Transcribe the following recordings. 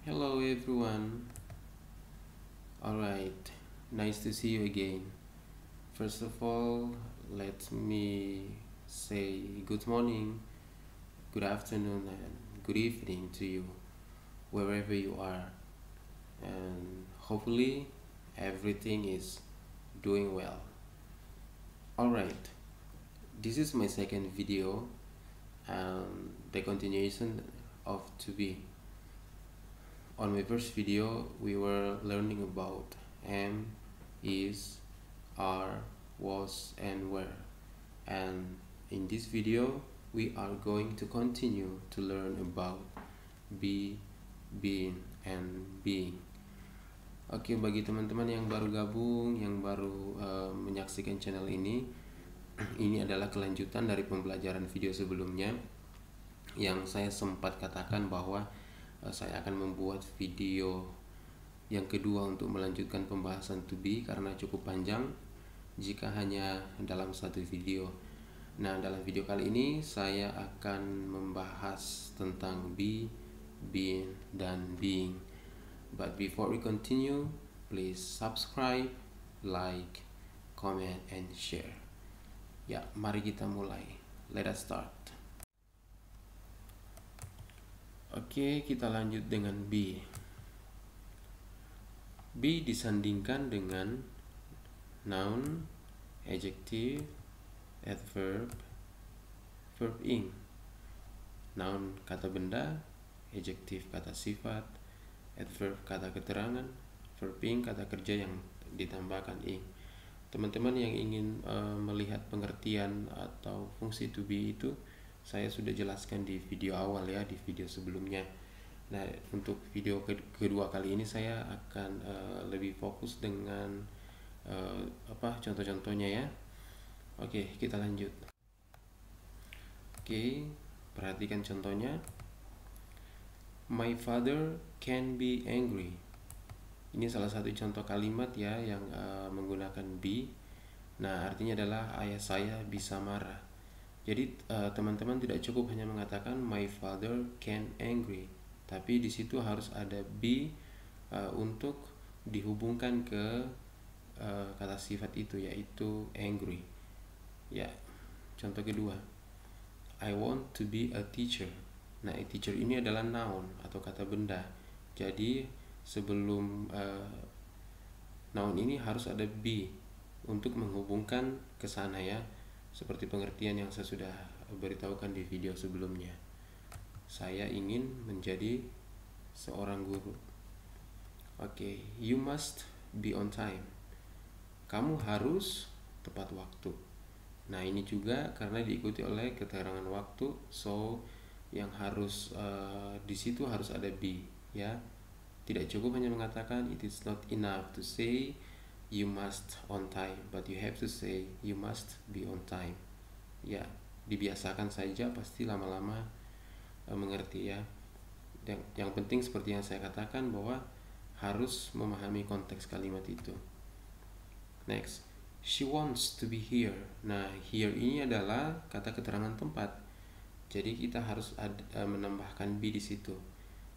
Hello everyone. Alright, nice to see you again. First of all, let me say good morning, good afternoon, and good evening to you, wherever you are. And hopefully, everything is doing well. Alright, this is my second video and the continuation of to be. On my first video, we were learning about am, is, are, was, and were. And in this video, we are going to continue to learn about be, being, and being. Oke, bagi teman-teman yang baru gabung, yang baru menyaksikan channel ini, ini adalah kelanjutan dari pembelajaran video sebelumnya yang saya sempat katakan bahwa saya akan membuat video yang kedua untuk melanjutkan pembahasan to be karena cukup panjang jika hanya dalam satu video. Nah, dalam video kali ini saya akan membahas tentang be, being, dan being. But before we continue, please subscribe, like, comment, and share. Ya, mari kita mulai. Let us start. Oke, kita lanjut dengan be. Be disandingkan dengan noun, adjective, adverb, verb ing. Noun kata benda, adjective kata sifat, adverb kata keterangan, verb ing kata kerja yang ditambahkan ing. Teman-teman yang ingin melihat pengertian atau fungsi to be itu saya sudah jelaskan di video awal ya, di video sebelumnya. Nah, untuk video kedua kali ini saya akan lebih fokus dengan contoh-contohnya ya. Oke, kita lanjut. Oke, perhatikan contohnya. My father can be angry. Ini salah satu contoh kalimat ya yang menggunakan be. Nah, artinya adalah ayah saya bisa marah. Jadi teman-teman tidak cukup hanya mengatakan my father can angry, tapi di situ harus ada be untuk dihubungkan ke kata sifat itu, yaitu angry. Ya, contoh kedua, I want to be a teacher. Nah, a teacher ini adalah noun atau kata benda. Jadi sebelum noun ini harus ada be untuk menghubungkan ke sana ya. Seperti pengertian yang saya sudah beritahukan di video sebelumnya. Saya ingin menjadi seorang guru. Oke, you must be on time. Kamu harus tepat waktu. Nah, ini juga karena diikuti oleh keterangan waktu, so yang harus di situ harus ada be ya. Tidak cukup hanya mengatakan it is not enough to say you must on time, but you have to say you must be on time. Ya, dibiasakan saja, pasti lama-lama mengerti ya. Yang penting seperti yang saya katakan bahwa harus memahami konteks kalimat itu. Next, she wants to be here. Nah, here ini adalah kata keterangan tempat. Jadi kita harus menambahkan be di situ.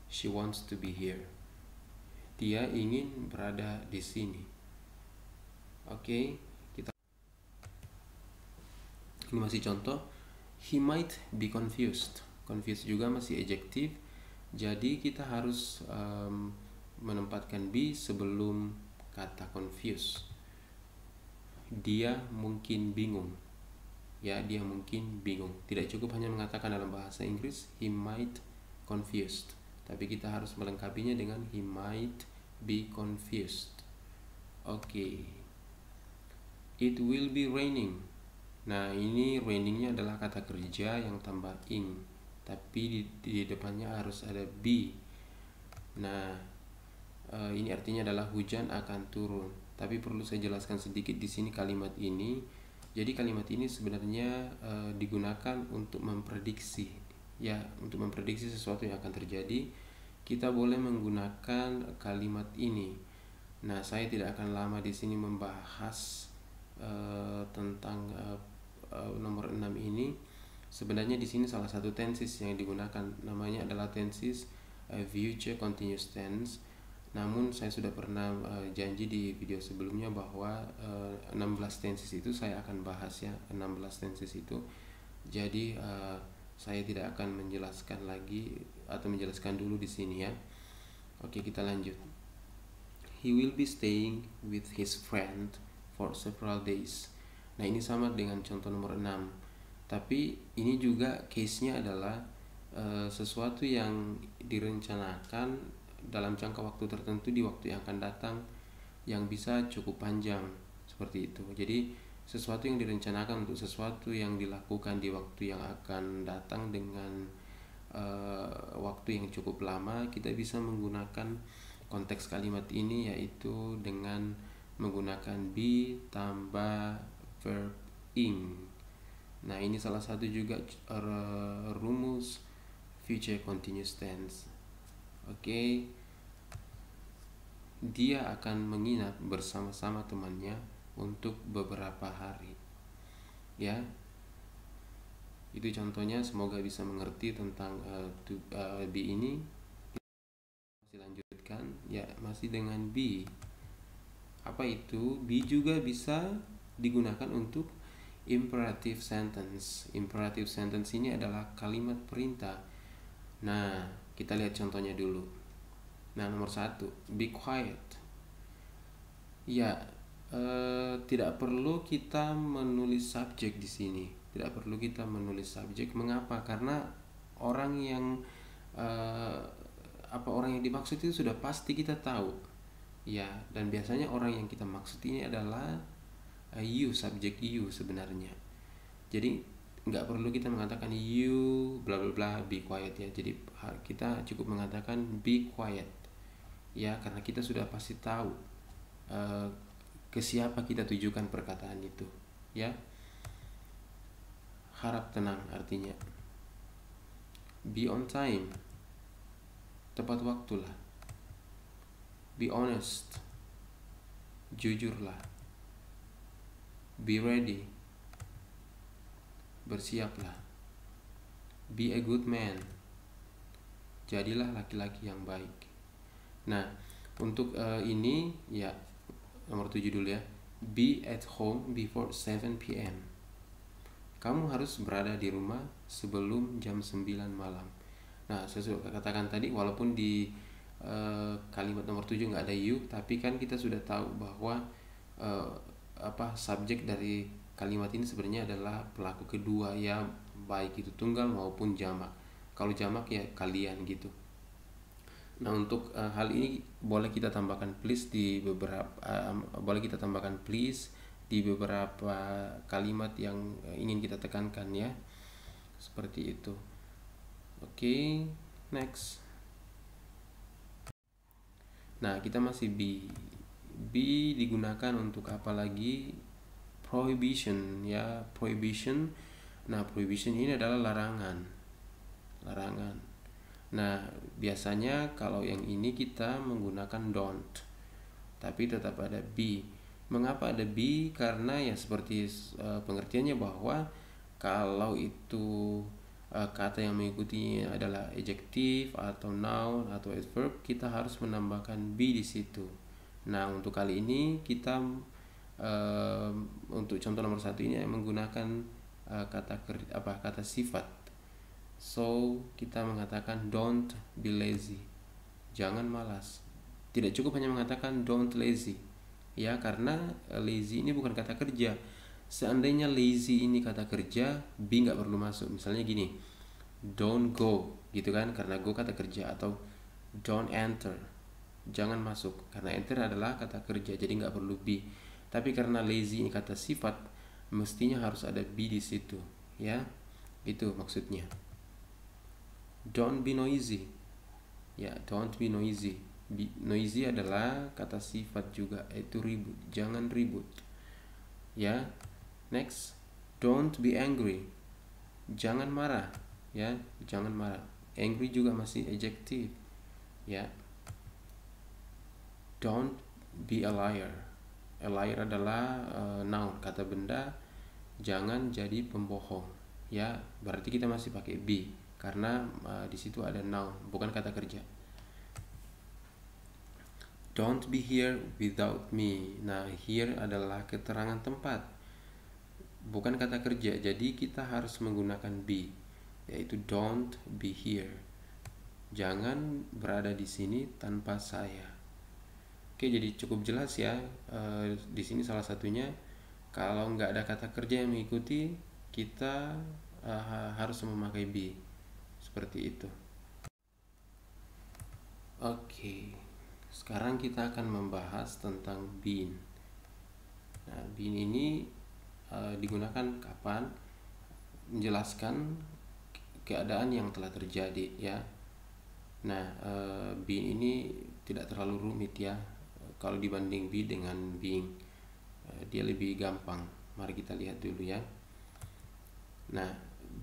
She wants to be here. Dia ingin berada di sini. Oke, ini masih contoh. He might be confused. Confused juga masih adjektif. Jadi kita harus menempatkan be sebelum kata confused. Dia mungkin bingung. Ya, dia mungkin bingung. Tidak cukup hanya mengatakan dalam bahasa Inggris he might confused, tapi kita harus melengkapinya dengan he might be confused. Oke. It will be raining. Nah, ini rainingnya adalah kata kerja yang tambah ing, tapi di depannya harus ada be. Nah, ini artinya adalah hujan akan turun. Tapi perlu saya jelaskan sedikit di sini kalimat ini. Jadi kalimat ini sebenarnya digunakan untuk memprediksi, ya, untuk memprediksi sesuatu yang akan terjadi. Kita boleh menggunakan kalimat ini. Nah, saya tidak akan lama di sini membahas tentang nomor 6 ini. Sebenarnya di sini salah satu tenses yang digunakan namanya adalah tenses future continuous tense. Namun saya sudah pernah janji di video sebelumnya bahwa 16 tenses itu saya akan bahas ya, 16 tenses itu. Jadi saya tidak akan menjelaskan lagi atau menjelaskan dulu di sini ya. Oke, kita lanjut. He will be staying with his friend for several days. Nah, ini sama dengan contoh nomor 6. Tapi ini juga case-nya adalah sesuatu yang direncanakan dalam jangka waktu tertentu di waktu yang akan datang, yang bisa cukup panjang seperti itu. Jadi sesuatu yang direncanakan untuk sesuatu yang dilakukan di waktu yang akan datang dengan waktu yang cukup lama, kita bisa menggunakan konteks kalimat ini, yaitu dengan menggunakan be tambah verb ing. Nah, ini salah satu juga rumus future continuous tense. Oke. Dia akan menginap bersama-sama temannya untuk beberapa hari. Ya. Itu contohnya, semoga bisa mengerti tentang be ini. Masih lanjutkan ya, masih dengan be. Apa itu? Be juga bisa digunakan untuk imperative sentence. Imperative sentence ini adalah kalimat perintah. Nah, kita lihat contohnya dulu. Nah, nomor 1, be quiet. Ya, tidak perlu kita menulis subjek di sini. Tidak perlu kita menulis subjek. Mengapa? Karena orang yang orang yang dimaksud itu sudah pasti kita tahu. Ya, dan biasanya orang yang kita maksud ini adalah you, subjek you sebenarnya. Jadi nggak perlu kita mengatakan you bla bla bla be quiet ya. Jadi kita cukup mengatakan be quiet ya, karena kita sudah pasti tahu ke siapa kita tujukan perkataan itu ya. Harap tenang artinya. Be on time, tepat waktulah. Be honest, jujurlah. Be ready, bersiaplah. Be a good man, jadilah laki-laki yang baik. Nah, untuk ini ya nomor 7 dulu ya. Be at home before 7 p.m. Kamu harus berada di rumah sebelum jam 9 malam. Nah, saya sudah katakan tadi, walaupun di kalimat nomor 7 nggak ada you, tapi kan kita sudah tahu bahwa subjek dari kalimat ini sebenarnya adalah pelaku kedua ya, baik itu tunggal maupun jamak. Kalau jamak ya kalian gitu. Nah, untuk hal ini boleh kita tambahkan please di beberapa kalimat yang ingin kita tekankan ya. Seperti itu. Oke, next. Nah, kita masih be. Be digunakan untuk apa lagi? Prohibition ya, prohibition. Nah, prohibition ini adalah larangan. Nah, biasanya kalau yang ini kita menggunakan don't, tapi tetap ada be. Mengapa ada be? Karena ya seperti pengertiannya bahwa kalau itu kata yang mengikutinya adalah adjective atau noun atau adverb, kita harus menambahkan be di situ. Nah, untuk kali ini kita untuk contoh nomor 1 ini menggunakan kata sifat. So, kita mengatakan don't be lazy, jangan malas. Tidak cukup hanya mengatakan don't lazy ya, karena lazy ini bukan kata kerja. Seandainya lazy ini kata kerja, be nggak perlu masuk. Misalnya gini, don't go gitu kan, karena go kata kerja. Atau don't enter, jangan masuk, karena enter adalah kata kerja, jadi nggak perlu be. Tapi karena lazy ini kata sifat, mestinya harus ada be di situ ya. Itu maksudnya. Don't be noisy ya, don't be noisy. Noisy adalah kata sifat juga, itu ribut, jangan ribut ya. Next, don't be angry, jangan marah ya, jangan marah. Angry juga masih adjective ya. Don't be a liar. A liar adalah noun, kata benda. Jangan jadi pembohong ya, berarti kita masih pakai be karena di situ ada noun, bukan kata kerja. Don't be here without me. Nah, here adalah keterangan tempat, bukan kata kerja. Jadi kita harus menggunakan be, yaitu don't be here. Jangan berada di sini tanpa saya. Oke, jadi cukup jelas ya. Di sini salah satunya, kalau nggak ada kata kerja yang mengikuti, kita harus memakai be, seperti itu. Oke, sekarang kita akan membahas tentang been. Nah, been ini digunakan kapan? Menjelaskan keadaan yang telah terjadi ya. Nah, been ini tidak terlalu rumit ya. Kalau dibanding be dengan being, dia lebih gampang. Mari kita lihat dulu ya. Nah,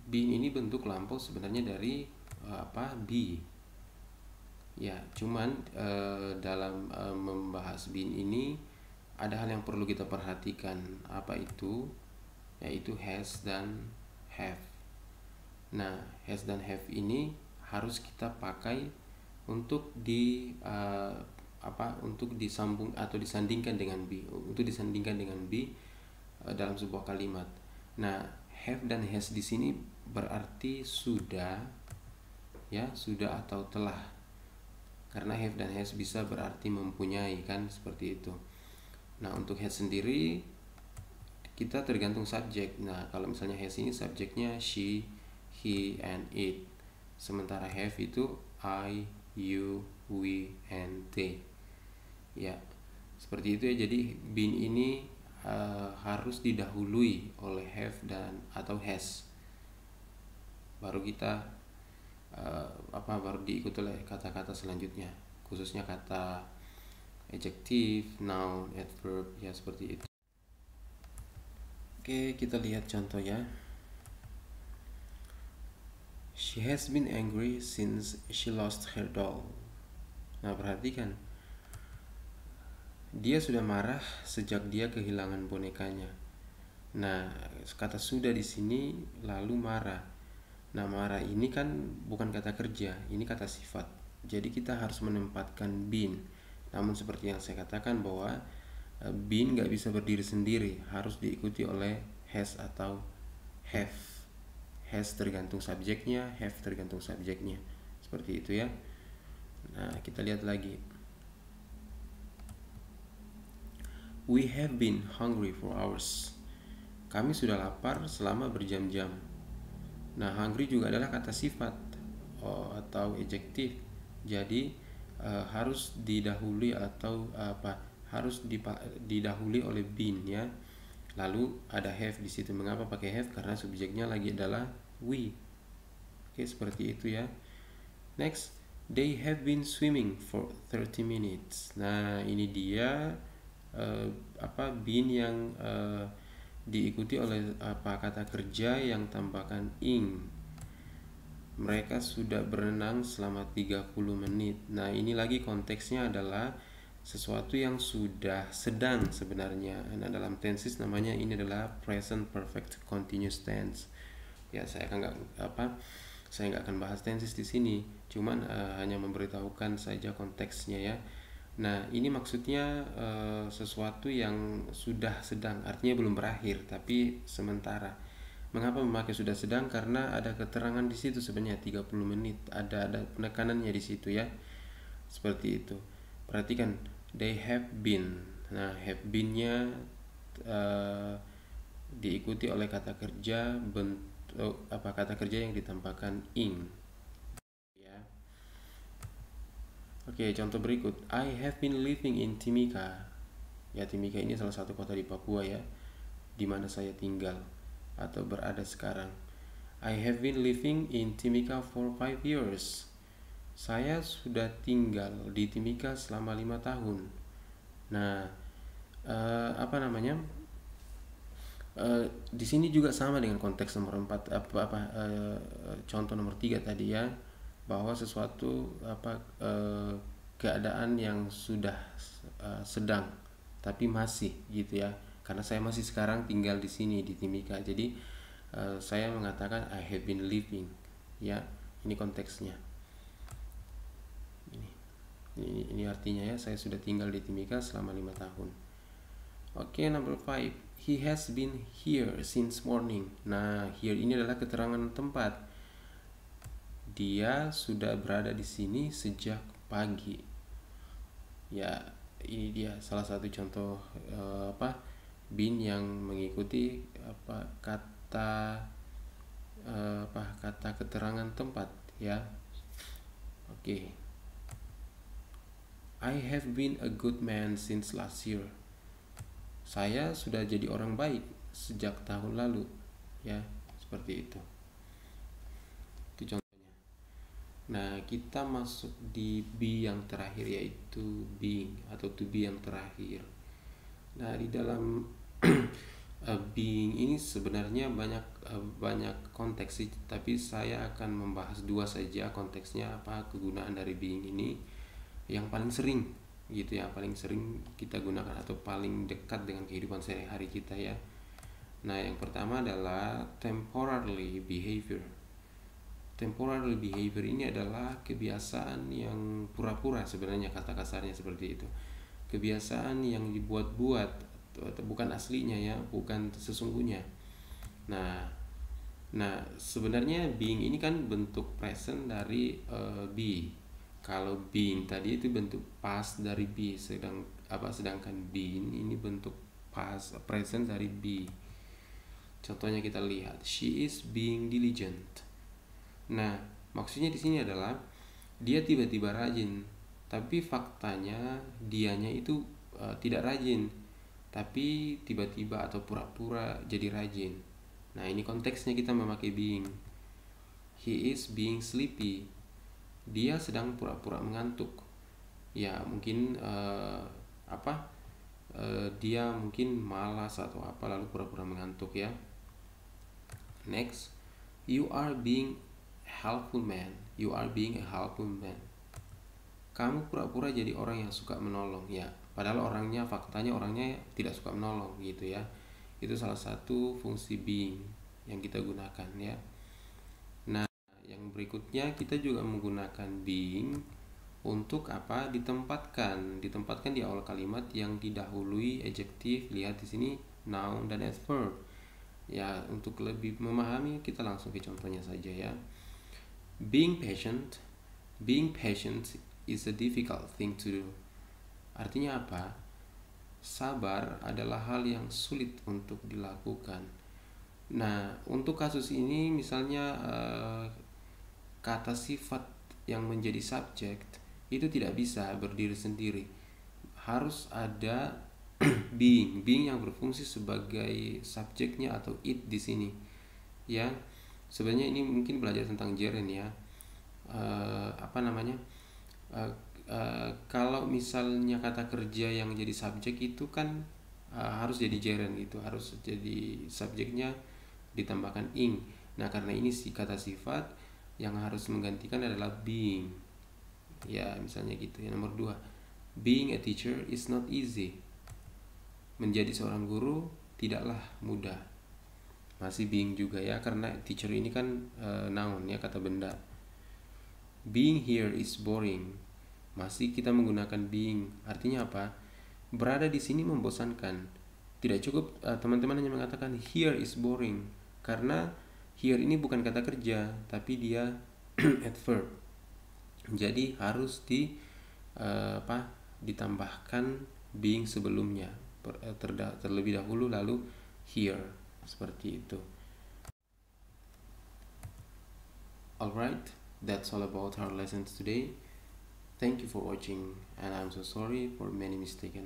been ini bentuk lampau sebenarnya dari be. Ya, cuman dalam membahas been ini ada hal yang perlu kita perhatikan. Apa itu? Yaitu has dan have. Nah, has dan have ini harus kita pakai untuk untuk disambung atau disandingkan dengan be. Untuk disandingkan dengan be dalam sebuah kalimat. Nah, have dan has di sini berarti sudah, ya, sudah atau telah. Karena have dan has bisa berarti mempunyai, kan, seperti itu. Nah, untuk has sendiri kita tergantung subjek. Nah, kalau misalnya has ini subjeknya she, he, and it. Sementara have itu I, you, we, and they. Ya, seperti itu ya. Jadi been ini harus didahului oleh have dan atau has. Baru kita baru diikuti oleh kata-kata selanjutnya, khususnya kata adjective, noun, adverb, ya seperti itu. Oke, kita lihat contoh ya. She has been angry since she lost her doll. Nah, perhatikan, dia sudah marah sejak dia kehilangan bonekanya. Nah, kata sudah di sini lalu marah. Nah, marah ini kan bukan kata kerja, ini kata sifat. Jadi kita harus menempatkan been. Namun seperti yang saya katakan bahwa been gak bisa berdiri sendiri, harus diikuti oleh has atau have. Has tergantung subjeknya, have tergantung subjeknya. Seperti itu ya. Nah, kita lihat lagi. We have been hungry for hours. Kami sudah lapar selama berjam-jam. Nah, hungry juga adalah kata sifat atau adjektif. Jadi harus didahului atau harus didahului oleh been ya. Lalu ada have di situ. Mengapa pakai have? Karena subjeknya lagi adalah we. Oke, seperti itu ya. Next, they have been swimming for 30 minutes. Nah, ini dia been yang diikuti oleh kata kerja yang tambahkan ing. Mereka sudah berenang selama 30 menit. Nah, ini lagi konteksnya adalah sesuatu yang sudah sedang sebenarnya. Nah, dalam tenses namanya ini adalah present perfect continuous tense. Ya, saya nggak akan bahas tenses di sini. Cuman hanya memberitahukan saja konteksnya ya. Nah, ini maksudnya sesuatu yang sudah sedang, artinya belum berakhir, tapi sementara. Mengapa memakai sudah sedang? Karena ada keterangan di situ sebenarnya 30 menit. Ada penekanannya di situ ya. Seperti itu. Perhatikan, they have been. Nah, have been-nya diikuti oleh kata kerja kata kerja yang ditambahkan ing. Oke, contoh berikut. I have been living in Timika. Ya, Timika ini salah satu kota di Papua ya, di mana saya tinggal atau berada sekarang. I have been living in Timika for 5 years. Saya sudah tinggal di Timika selama 5 tahun. Nah, di sini juga sama dengan konteks nomor 4 contoh nomor 3 tadi ya, bahwa sesuatu keadaan yang sudah sedang tapi masih gitu ya. Karena saya masih sekarang tinggal di sini di Timika. Jadi saya mengatakan I have been living ya. Ini konteksnya. Ini Ini artinya ya, saya sudah tinggal di Timika selama 5 tahun. Oke, number 5. He has been here since morning. Nah, here ini adalah keterangan tempat. Dia sudah berada di sini sejak pagi. Ya, ini dia salah satu contoh been yang mengikuti kata keterangan tempat ya. Oke. I have been a good man since last year. Saya sudah jadi orang baik sejak tahun lalu ya, seperti itu. Itu contohnya. Nah, kita masuk di be yang terakhir, yaitu being atau to be yang terakhir. Nah, di dalam being ini sebenarnya banyak konteks sih, tapi saya akan membahas 2 saja konteksnya, kegunaan dari being ini yang paling sering gitu ya, paling sering kita gunakan atau paling dekat dengan kehidupan sehari-hari kita ya. Nah, yang pertama adalah temporary behavior. Temporary behavior ini adalah kebiasaan yang pura-pura, sebenarnya kata kasarnya seperti itu. Kebiasaan yang dibuat-buat atau bukan aslinya ya, bukan sesungguhnya. Nah, sebenarnya being ini kan bentuk present dari be. Kalau being tadi itu bentuk past dari be, sedangkan being ini bentuk past present dari be. Contohnya kita lihat, she is being diligent. Nah, maksudnya di sini adalah dia tiba-tiba rajin, tapi faktanya dianya itu tidak rajin, tapi tiba-tiba atau pura-pura jadi rajin. Nah, ini konteksnya kita memakai being. He is being sleepy. Dia sedang pura-pura mengantuk. Ya, mungkin dia mungkin malas atau lalu pura-pura mengantuk ya. Next, you are being helpful man. You are being a helpful man. Kamu pura-pura jadi orang yang suka menolong ya, padahal faktanya orangnya tidak suka menolong gitu ya. Itu salah satu fungsi being yang kita gunakan ya. Nah, yang berikutnya kita juga menggunakan being untuk ditempatkan di awal kalimat yang didahului adjektif. Lihat di sini noun dan adverb. Ya, untuk lebih memahami kita langsung ke contohnya saja ya. Being patient is a difficult thing to do. Artinya apa? Sabar adalah hal yang sulit untuk dilakukan. Nah, untuk kasus ini misalnya kata sifat yang menjadi subjek itu tidak bisa berdiri sendiri. Harus ada being yang berfungsi sebagai subjeknya atau it di sini. Ya, sebenarnya ini mungkin belajar tentang gerund ya. Kalau misalnya kata kerja yang jadi subjek itu kan harus jadi gerund gitu, harus jadi subjeknya ditambahkan ing. Nah, karena ini kata sifat yang harus menggantikan adalah being. Ya, misalnya gitu ya. Nomor 2, being a teacher is not easy. Menjadi seorang guru tidaklah mudah. Masih being juga ya, karena teacher ini kan noun ya, kata benda. Being here is boring. Masih kita menggunakan being. Artinya apa? Berada di sini membosankan. Tidak cukup teman-teman hanya mengatakan here is boring, karena here ini bukan kata kerja, tapi dia adverb. Jadi harus ditambahkan being sebelumnya terlebih dahulu, lalu here, seperti itu. Alright, that's all about our lessons today. Thank you for watching, and I'm so sorry for many mistakes.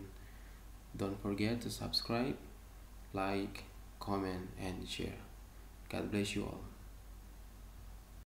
Don't forget to subscribe, like, comment, and share. God bless you all.